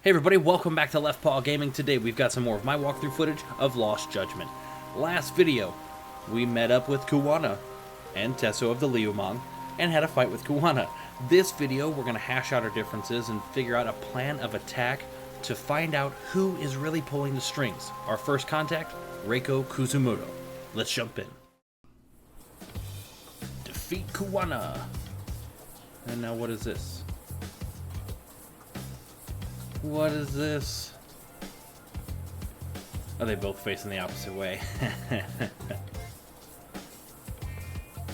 Hey everybody, welcome back to LeftPawGaming. Today we've got some more of my walkthrough footage of Lost Judgment. Last video, we met up with Kuwana and Tesso of the Liumang and had a fight with Kuwana. This video, we're going to hash out our differences and figure out a plan of attack to find out who is really pulling the strings. Our first contact, Reiko Kusumoto. Let's jump in. Defeat Kuwana. And now what is this? What is this? Are they both facing the opposite way?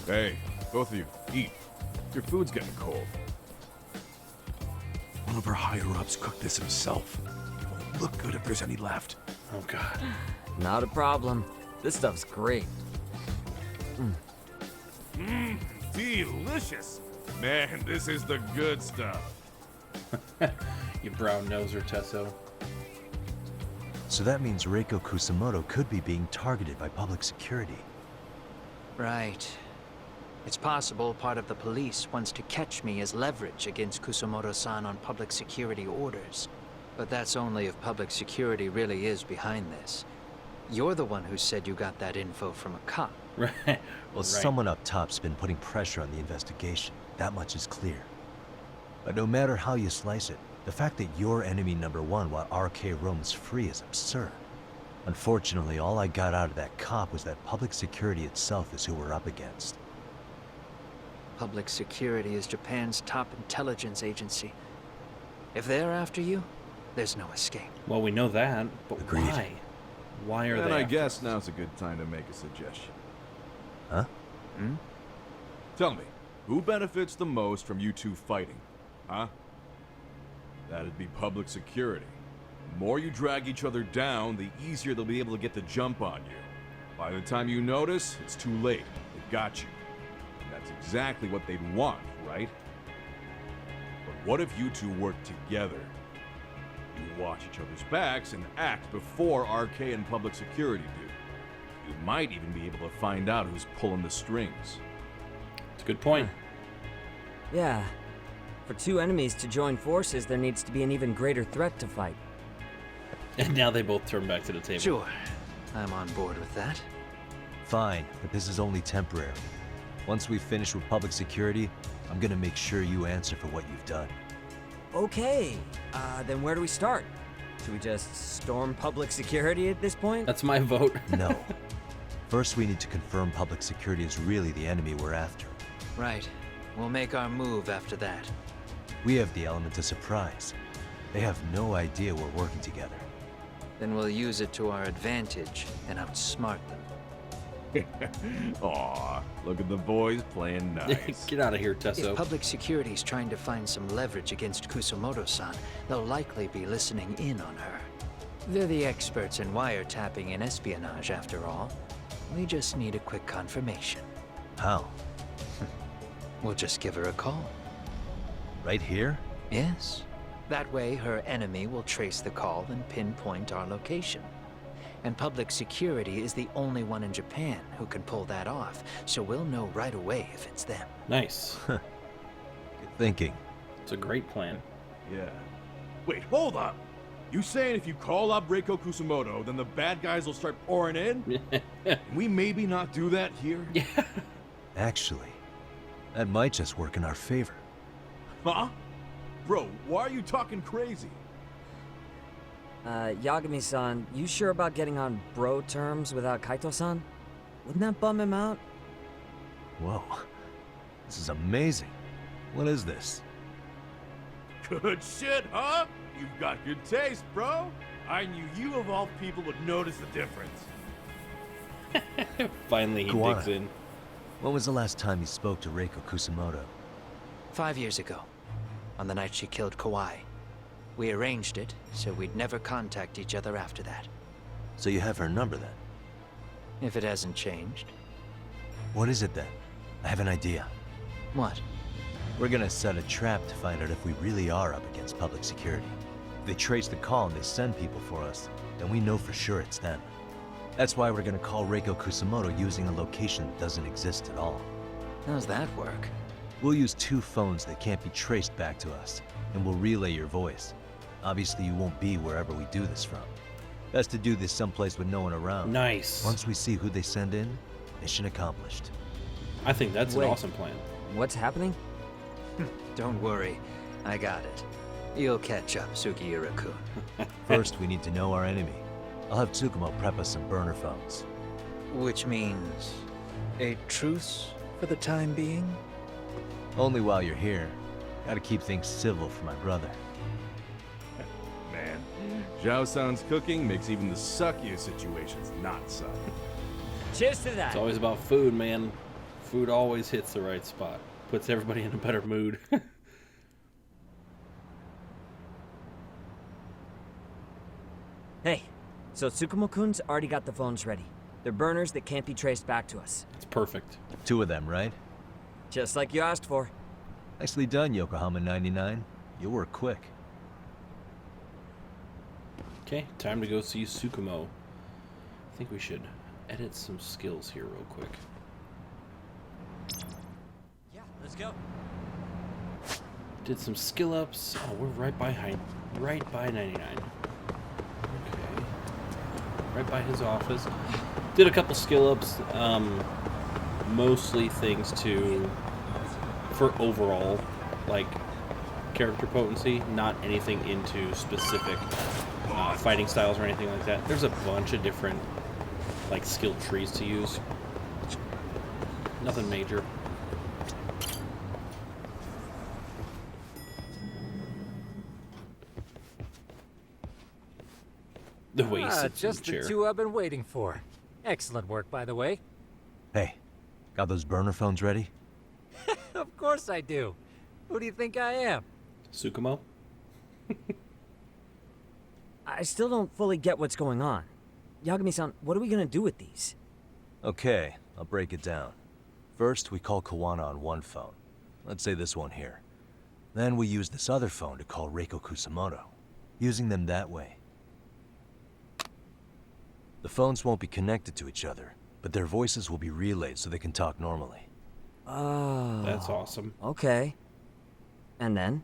Hey, both of you, eat. Your food's getting cold. One of our higher-ups cooked this himself. It won't look good if there's any left. Oh god. Not a problem. This stuff's great. Delicious! Man, this is the good stuff. You brown noser, Tesso. So that means Reiko Kusumoto could be being targeted by public security. Right. It's possible part of the police wants to catch me as leverage against Kusumoto-san on public security orders. But that's only if public security really is behind this. You're the one who said you got that info from a cop. Right. Well, someone up top's been putting pressure on the investigation. That much is clear. But no matter how you slice it, the fact that you're enemy number one while RK roams free is absurd. Unfortunately, all I got out of that cop was that public security itself is who we're up against. Public security is Japan's top intelligence agency. If they're after you, there's no escape. Well, we know that, but Agreed. why? Why are And they I after guess us? now's a good time to make a suggestion. Huh? Tell me, who benefits the most from you two fighting? Huh? That'd be public security. The more you drag each other down, the easier they'll be able to get the jump on you. By the time you notice, it's too late. They've got you. That's exactly what they'd want, right? But what if you two work together? You watch each other's backs and act before RK and public security do. You might even be able to find out who's pulling the strings. It's a good point. Yeah. For two enemies to join forces, there needs to be an even greater threat to fight. And now they both turn back to the table. Sure, I'm on board with that. Fine, but this is only temporary. Once we finish with public security, I'm gonna make sure you answer for what you've done. Okay. Then where do we start? Should we just storm public security at this point? That's my vote. No. First, we need to confirm public security is really the enemy we're after. Right. We'll make our move after that. We have the element of surprise. They have no idea we're working together. Then we'll use it to our advantage and outsmart them. Aw, look at the boys playing nice. Get out of here, If Tesso. public security's trying to find some leverage against Kusumoto-san, they'll likely be listening in on her. They're the experts in wiretapping and espionage, after all. We just need a quick confirmation. How? We'll just give her a call. Right here? Yes. That way, her enemy will trace the call and pinpoint our location. And public security is the only one in Japan who can pull that off, so we'll know right away if it's them. Nice. Good thinking. It's a great plan. Yeah. Wait, hold up! You saying if you call up Reiko Kusumoto, then the bad guys will start pouring in? Can we maybe not do that here? Yeah. Actually, that might just work in our favor. Huh? Bro, why are you talking crazy? Yagami-san, you sure about getting on bro terms without Kaito-san? Wouldn't that bum him out? Whoa. This is amazing. What is this? Good shit, huh? You've got good taste, bro. I knew you of all people would notice the difference. Finally, he Kuwana. digs in. When was the last time you spoke to Reiko Kusumoto? 5 years ago, on the night she killed Kawai. We arranged it, so we'd never contact each other after that. So you have her number then? If it hasn't changed. What is it then? I have an idea. What? We're gonna set a trap to find out if we really are up against public security. If they trace the call and they send people for us, then we know for sure it's them. That's why we're gonna call Reiko Kusumoto using a location that doesn't exist at all. How's that work? We'll use two phones that can't be traced back to us, and we'll relay your voice. Obviously, you won't be wherever we do this from. Best to do this someplace with no one around. Nice. Once we see who they send in, mission accomplished. I think that's Wait. an awesome plan. What's happening? Don't worry, I got it. You'll catch up, Sugiura-kun. First, we need to know our enemy. I'll have Tsukumo prep us some burner phones. Which means a truce for the time being? Only while you're here. Gotta keep things civil for my brother. Man, Zhao-san's cooking makes even the suckiest situations not suck. Cheers to that. It's always about food, man. Food always hits the right spot. Puts everybody in a better mood. Hey, so Tsukumo-kun's already got the phones ready. They're burners that can't be traced back to us. It's perfect. 2 of them, right? Just like you asked for. Nicely done, Yokohama 99. You'll work quick. Okay, time to go see Tsukumo. I think we should edit some skills here real quick. Yeah, let's go. Did some skill ups. Oh, we're right by 99. Okay. Right by his office. Did a couple skill ups. Mostly things for overall, like, character potency, not anything into specific fighting styles or anything like that. There's a bunch of different, like, skill trees to use. Nothing major. The way he sits in just the the chair. two I've been waiting for. Excellent work, by the way. Hey, got those burner phones ready? Of course I do. Who do you think I am? Tsukumo? I still don't fully get what's going on. Yagami-san, what are we gonna do with these? Okay, I'll break it down. First, we call Kuwana on one phone. Let's say this one here. Then we use this other phone to call Reiko Kusumoto. Using them that way. The phones won't be connected to each other, but their voices will be relayed so they can talk normally. Oh. That's awesome. Okay. And then?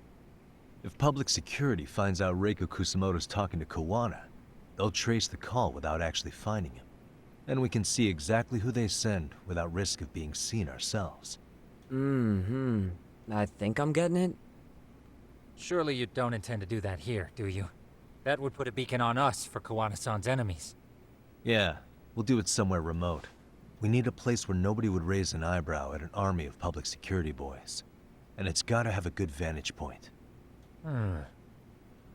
If public security finds out Reiko Kusumoto's talking to Kuwana, they'll trace the call without actually finding him. Then we can see exactly who they send without risk of being seen ourselves. Mm-hmm. I think I'm getting it. Surely you don't intend to do that here, do you? That would put a beacon on us for Kuwana-san's enemies. Yeah, we'll do it somewhere remote. We need a place where nobody would raise an eyebrow at an army of public security boys. And it's gotta have a good vantage point.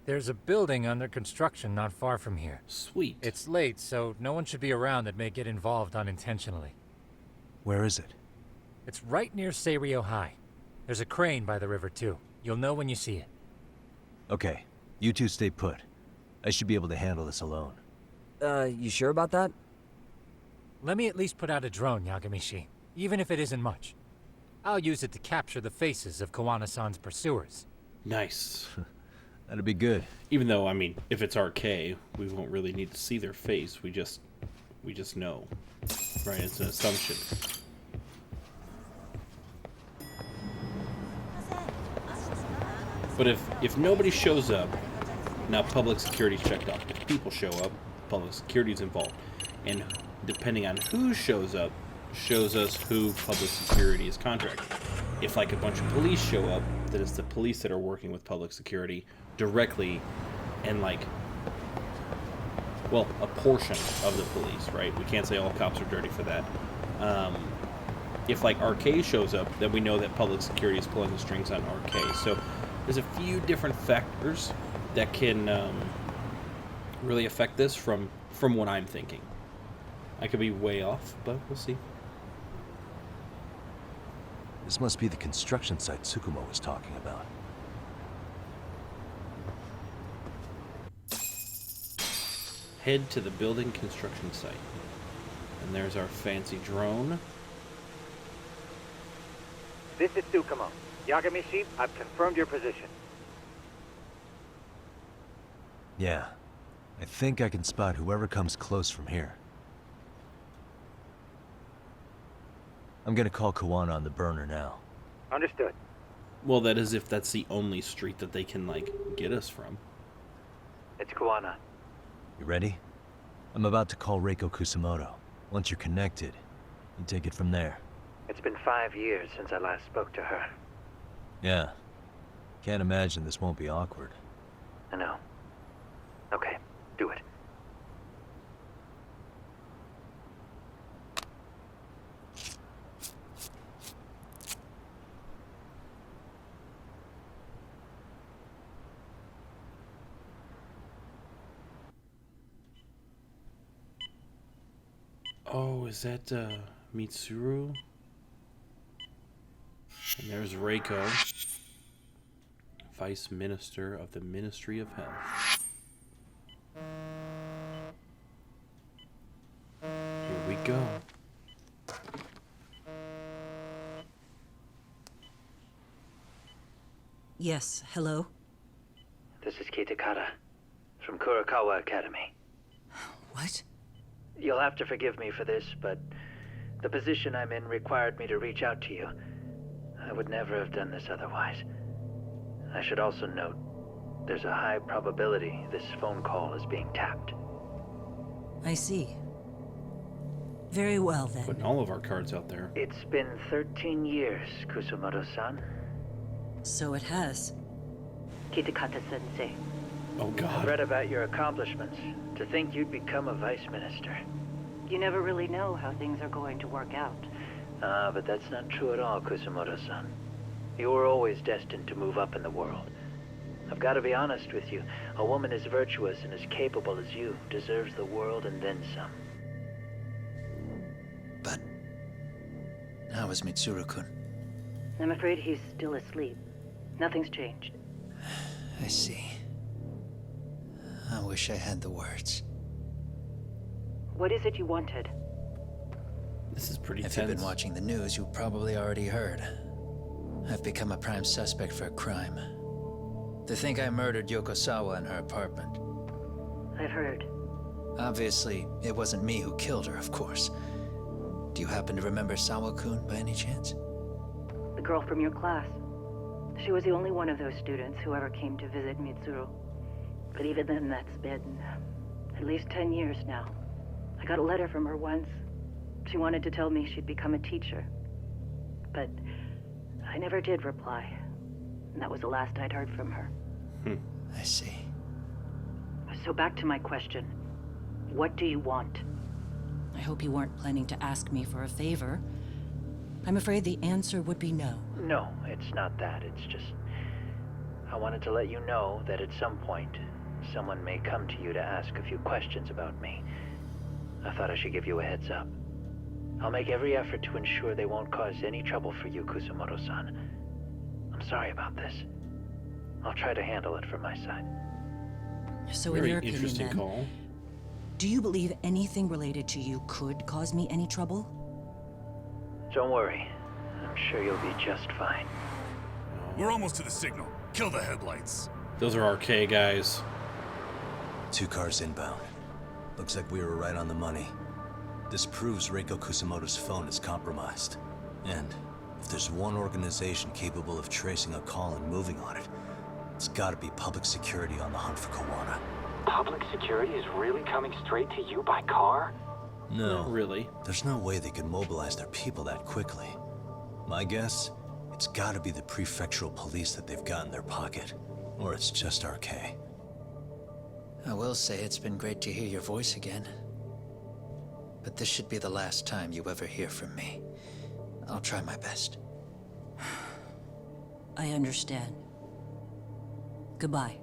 There's a building under construction not far from here. Sweet. It's late, so no one should be around that may get involved unintentionally. Where is it? It's right near Seirio High. There's a crane by the river, too. You'll know when you see it. Okay, you two stay put. I should be able to handle this alone. You sure about that? Let me at least put out a drone, Yagami-shi, even if it isn't much. I'll use it to capture the faces of Kuwana-san's pursuers. Nice. That'd be good. Even though, I mean, if it's RK, we won't really need to see their face. We just know. Right? It's an assumption. But if nobody shows up, now public security's checked off. If people show up, public security's involved. And depending on who shows up, shows us who public security is contracted. If like a bunch of police show up, then it's the police that are working with public security directly, and like, well, a portion of the police, right? We can't say all cops are dirty for that. If like RK shows up, then we know that public security is pulling the strings on RK. So there's a few different factors that can really affect this from what I'm thinking. I could be way off, but we'll see. This must be the construction site Tsukumo was talking about. Head to the building construction site. And there's our fancy drone. This is Tsukumo. Yagami-shi, I've confirmed your position. Yeah, I think I can spot whoever comes close from here. I'm gonna call Kuwana on the burner now. Understood. Well, that is if that's the only street that they can, like, get us from. It's Kuwana. You ready? I'm about to call Reiko Kusumoto. Once you're connected, you take it from there. It's been 5 years since I last spoke to her. Yeah. Can't imagine this won't be awkward. I know. Okay, do it. Oh, is that Mitsuru? And there's Reiko, Vice Minister of the Ministry of Health. Here we go. Yes, hello? This is Kitakata from Kurakawa Academy. What? You'll have to forgive me for this, but the position I'm in required me to reach out to you. I would never have done this otherwise. I should also note, there's a high probability this phone call is being tapped. I see. Very well, then. Putting all of our cards out there. It's been 13 years, Kusumoto-san. So it has. Kitakata-sensei. Oh, I've God. read about your accomplishments. To think you'd become a vice minister. You never really know how things are going to work out. But that's not true at all, Kusumoto-san. You were always destined to move up in the world. I've got to be honest with you. A woman as virtuous and as capable as you deserves the world and then some. But how is Mitsuru-kun? I'm afraid he's still asleep. Nothing's changed. I see. I wish I had the words. What is it you wanted? This is pretty If tense. you've been watching the news, you probably already heard. I've become a prime suspect for a crime. They think I murdered Yokosawa in her apartment. I've heard. Obviously, it wasn't me who killed her, of course. Do you happen to remember Sawa-kun by any chance? The girl from your class. She was the only one of those students who ever came to visit Mitsuru. But even then, that's been at least 10 years now. I got a letter from her once. She wanted to tell me she'd become a teacher. But I never did reply. And that was the last I'd heard from her. I see. So back to my question. What do you want? I hope you weren't planning to ask me for a favor. I'm afraid the answer would be no. No, it's not that. It's just... I wanted to let you know that at some point, someone may come to you to ask a few questions about me. I thought I should give you a heads up. I'll make every effort to ensure they won't cause any trouble for you, Kusumoto-san. I'm sorry about this. I'll try to handle it from my side. So Very in your opinion, interesting then, call. do you believe anything related to you could cause me any trouble? Don't worry. I'm sure you'll be just fine. We're almost to the signal. Kill the headlights. Those are RK guys. 2 cars inbound. Looks like we were right on the money. This proves Reiko Kusumoto's phone is compromised. And if there's one organization capable of tracing a call and moving on it, it's gotta be public security on the hunt for Kuwana. Public security is really coming straight to you by car? No. Not really. There's no way they could mobilize their people that quickly. My guess, it's gotta be the prefectural police that they've got in their pocket. Or it's just RK. I will say it's been great to hear your voice again. But this should be the last time you ever hear from me. I'll try my best. I understand. Goodbye.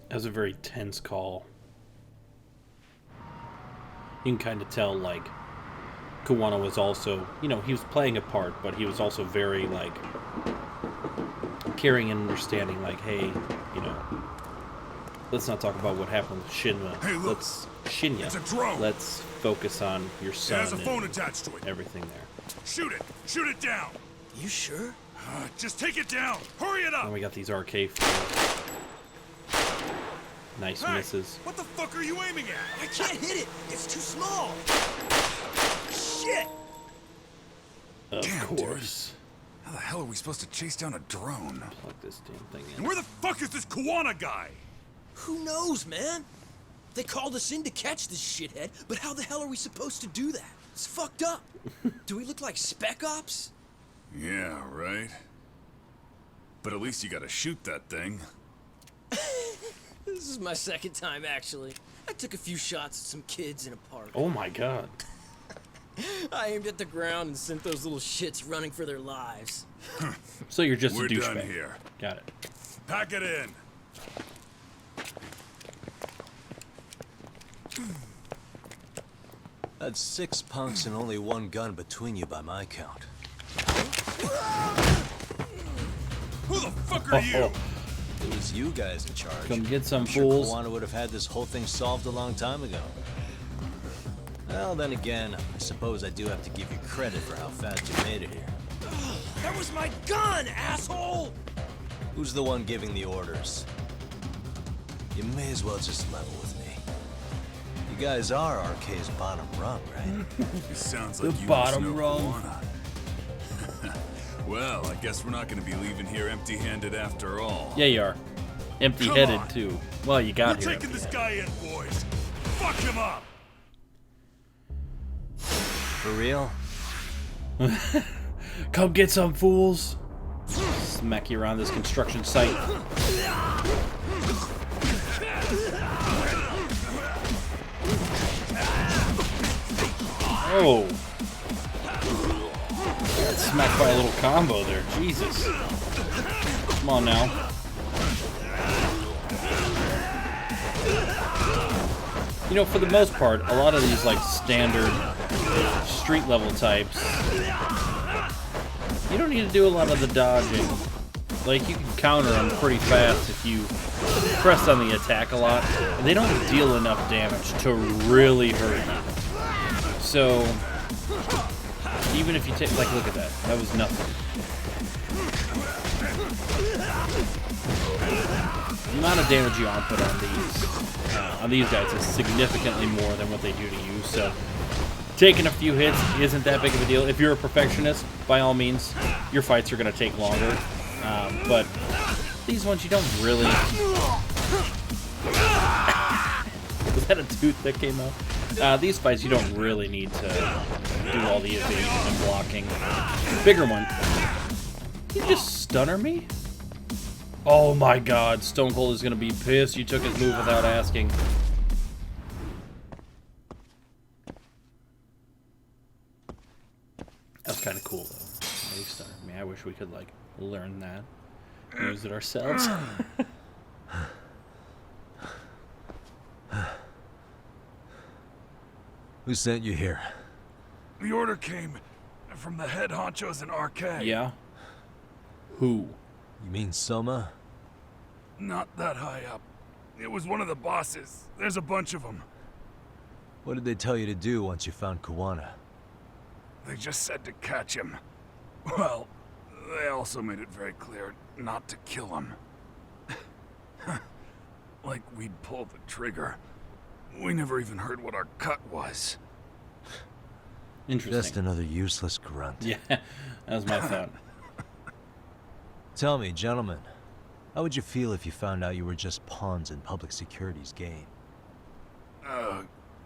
That was a very tense call. You can kind of tell, like, Kuwana was also, you know, he was playing a part, but he was also very, like, caring and understanding, like, hey, you know, let's not talk about what happened with Shinra. Hey, look, Shinya. it's a drone. Let's focus on your son It has a phone and attached to it. everything there. Shoot it! Shoot it down! You sure? Just take it down! Hurry it up! And we got these RK phones. Nice Hey, misses. what the fuck are you aiming at? I can't hit it! It's too small! Shit! Of Damn, dude. course. How the hell are we supposed to chase down a drone? Plug this damn thing And in. where the fuck is this Kuwana guy? Who knows, man? They called us in to catch this shithead, but how the hell are we supposed to do that? It's fucked up. Do we look like spec ops? Yeah, right. But at least you gotta shoot that thing. This is my second time, actually. I took a few shots at some kids in a park. Oh my god. I aimed at the ground and sent those little shits running for their lives. So you're just We're a douchebag. done here. Got it. Pack it in. That's 6 punks and only 1 gun between you by my count. Who the fuck are you? It was you guys in charge. Come get some I'm sure fools. Kuwana would have had this whole thing solved a long time ago. Well, then again, I suppose I do have to give you credit for how fast you made it here. That was my gun, asshole! Who's the one giving the orders? You may as well just level with me. You guys are RK's bottom rung, right? It sounds The like you bottom must know rung. Kuwana. Well, I guess we're not gonna be leaving here empty-handed after all. Yeah, you are. Empty-headed, Come on. too. Well, you got We're here. taking this guy in, boys. Fuck him up. For real? Come get some fools. Smack you around this construction site. Oh. Got smacked by a little combo there. Jesus. Come on now. You know, for the most part, a lot of these, like, standard street level types, you don't need to do a lot of the dodging. Like, you can counter them pretty fast if you press on the attack a lot, and they don't deal enough damage to really hurt you. So, even if you take, like, look at that. That was nothing. The amount of damage you output on these guys is significantly more than what they do to you, so taking a few hits isn't that big of a deal. If you're a perfectionist, by all means, your fights are going to take longer. But these ones you don't really... Was that a tooth that came out? These fights you don't really need to do all the evasion and blocking. Bigger one. You just stunner me? Oh my god, Stone Cold is going to be pissed you took his move without asking. That's kind of cool, though. He stuttered me. I wish we could, like, learn that. Use it ourselves. Who sent you here? The order came from the head honchos in RK. Yeah? Who? You mean Soma? Not that high up. It was one of the bosses. There's a bunch of them. What did they tell you to do once you found Kuwana? They just said to catch him. Well, they also made it very clear not to kill him. Like we'd pull the trigger. We never even heard what our cut was. Interesting. Just another useless grunt. Yeah, that was my thought. Tell me, gentlemen, how would you feel if you found out you were just pawns in public security's game?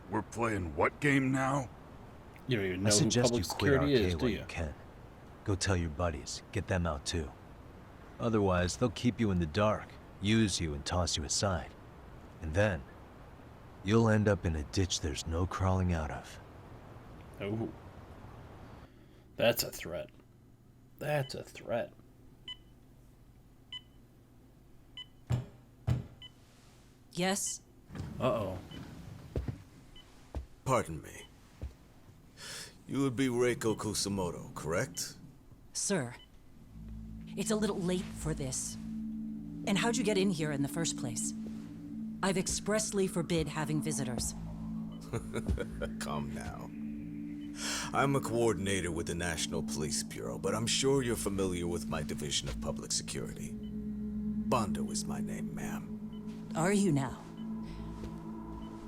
We're playing what game now? You don't even I know who suggest public you quit security RK is, do while you? you can. Go tell your buddies, get them out too. Otherwise, they'll keep you in the dark, use you and toss you aside. And then, you'll end up in a ditch there's no crawling out of. Oh. That's a threat. That's a threat. Yes? Uh-oh. Pardon me. You would be Reiko Kusumoto, correct? Sir. It's a little late for this. And how'd you get in here in the first place? I've expressly forbid having visitors. Calm now. I'm a coordinator with the National Police Bureau, but I'm sure you're familiar with my Division of Public Security. Bondo is my name, ma'am. Are you now?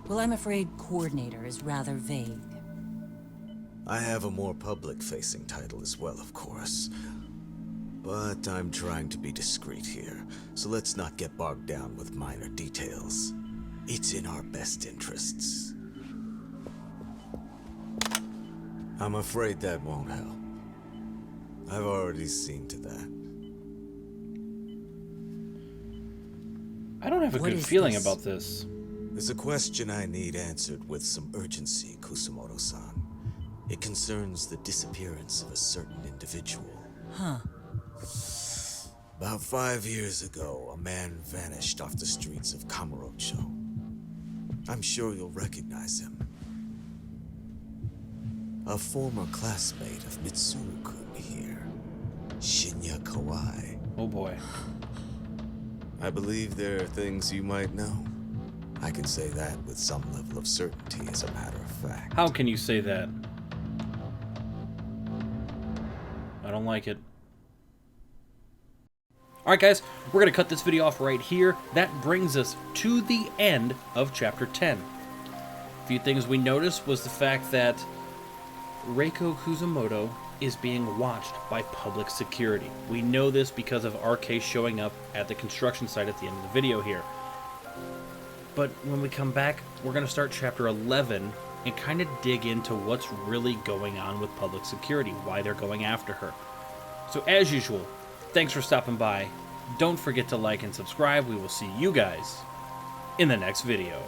Well, I'm afraid coordinator is rather vague. I have a more public-facing title as well, of course. But I'm trying to be discreet here, so let's not get bogged down with minor details. It's in our best interests. I'm afraid that won't help. I've already seen to that. I don't have a What good is feeling this? about this. There's a question I need answered with some urgency, Kusumoto-san. It concerns the disappearance of a certain individual. Huh. About 5 years ago, a man vanished off the streets of Kamurocho. I'm sure you'll recognize him. A former classmate of Mitsuru-kun here, Shinya Kawai. Oh boy. I believe there are things you might know. I can say that with some level of certainty, as a matter of fact. How can you say that? I don't like it. Alright guys, we're going to cut this video off right here. That brings us to the end of Chapter 10. A few things we noticed was the fact that Reiko Kusumoto is being watched by public security. We know this because of RK showing up at the construction site at the end of the video here. But when we come back, we're going to start Chapter 11 and kind of dig into what's really going on with public security, why they're going after her. So as usual, thanks for stopping by. Don't forget to like and subscribe. We will see you guys in the next video.